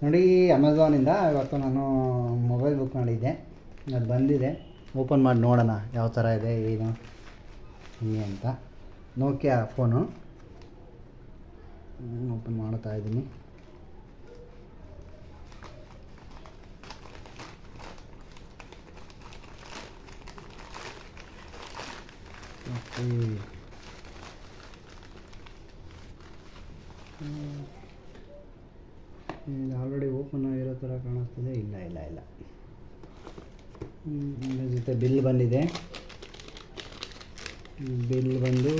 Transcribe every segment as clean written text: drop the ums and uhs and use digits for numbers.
ನೋಡಿ, ಅಮೆಝಾನಿಂದ ಇವತ್ತು ನಾನು ಮೊಬೈಲ್ ಬುಕ್ ಮಾಡಿದ್ದೆ. ಅದು ಬಂದಿದೆ. ಓಪನ್ ಮಾಡಿ ನೋಡೋಣ ಯಾವ ಥರ ಇದೆ ಏನು ಹಿಂಗೆ ಅಂತ. ನೋಕಿಯಾ ಫೋನು ಓಪನ್ ಮಾಡ್ತಾ ಇದ್ದೀನಿ. ಓಕೆ, ಇದು ಆಲ್ರೆಡಿ ಓಪನ್ ಆಗಿರೋ ಥರ ಕಾಣಿಸ್ತಿದೆ. ಇಲ್ಲ ಇಲ್ಲ ಇಲ್ಲ ಇದ್ರ ಜೊತೆ ಬಿಲ್ ಬಂದಿದೆ. ಬಿಲ್ ಬಂದು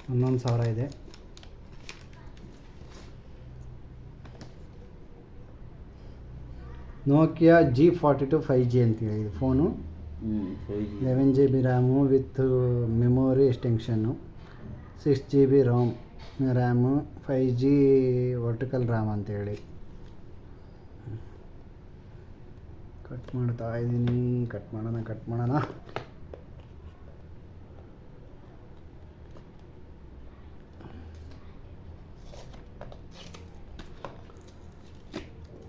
11,000 ಇದೆ. ನೋಕಿಯಾ G42 5G ಅಂತೇಳಿ ಇದು phone. 11 GB RAM with memory ಎಕ್ಸ್ಟೆನ್ಷನ್ನು, 6 GB RAM, 5G vertical RAM ಅಂತೇಳಿ. ಕಟ್ ಮಾಡ್ತಾ ಇದ್ದೀನಿ. ಕಟ್ ಮಾಡೋಣ.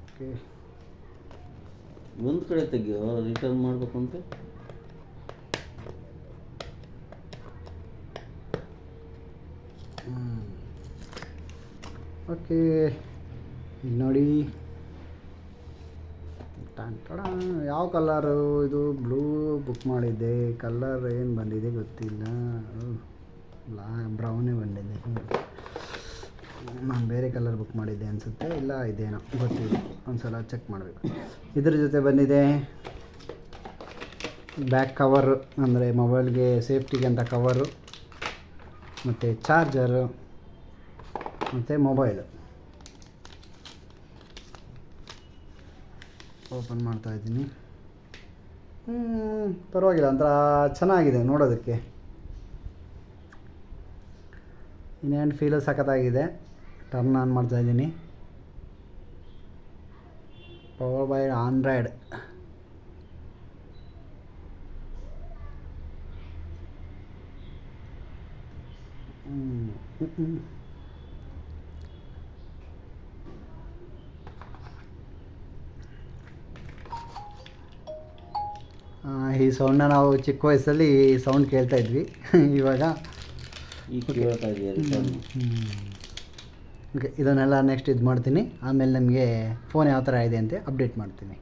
ಓಕೆ, ಒಂದು ಕಡೆ ತೆಗಿಯೋ, ರಿಟರ್ನ್ ಮಾಡಬೇಕು ಅಂತ. ಓಕೆ, ಇದು ನೋಡಿ. ಯಾವ ಕಲರು ಇದು? ಬ್ಲೂ ಬುಕ್ ಮಾಡಿದ್ದೆ. ಕಲರ್ ಏನು ಬಂದಿದೆ ಗೊತ್ತಿಲ್ಲ. ಬ್ರೌನೇ ಬಂದಿದೆ. ನಾನು ಬೇರೆ ಕಲರ್ ಬುಕ್ ಮಾಡಿದ್ದೆ ಅನಿಸುತ್ತೆ. ಇಲ್ಲ ಇದೇನೋ ಗೊತ್ತಿಲ್ಲ, ಒಂದು ಸಲ ಚೆಕ್ ಮಾಡಬೇಕು. ಇದ್ರ ಜೊತೆ ಬಂದಿದೆ ಬ್ಯಾಕ್ ಕವರು, ಅಂದರೆ ಮೊಬೈಲ್ಗೆ ಸೇಫ್ಟಿಗೆ ಅಂತ ಕವರು, ಮತ್ತು ಚಾರ್ಜರು ಮತ್ತು ಮೊಬೈಲು. ಓಪನ್ ಮಾಡ್ತಾ ಇದ್ದೀನಿ. ಪರವಾಗಿಲ್ಲ, ಒಂಥರ ಚೆನ್ನಾಗಿದೆ ನೋಡೋದಕ್ಕೆ. ಇನ್ನೇನು ಫೀಲು ಸಖತ್ತಾಗಿದೆ. ಟರ್ನ್ ಆನ್ ಮಾಡ್ತಾ ಇದ್ದೀನಿ. Power by Android. ಈ ಸೌಂಡನ್ನ ನಾವು ಚಿಕ್ಕ ವಯಸ್ಸಲ್ಲಿ ಈ ಸೌಂಡ್ ಕೇಳ್ತಾ ಇದ್ವಿ. ಇವಾಗ ಕೇಳ್ತಾ ಇದೆಯಾ? ಓಕೆ, ಇದನ್ನೆಲ್ಲ ನೆಕ್ಸ್ಟ್ ಇದು ಮಾಡ್ತೀನಿ. ಆಮೇಲೆ ನಿಮಗೆ ಫೋನ್ ಯಾವ ಥರ ಇದೆ ಅಂತ ಅಪ್ಡೇಟ್ ಮಾಡ್ತೀನಿ.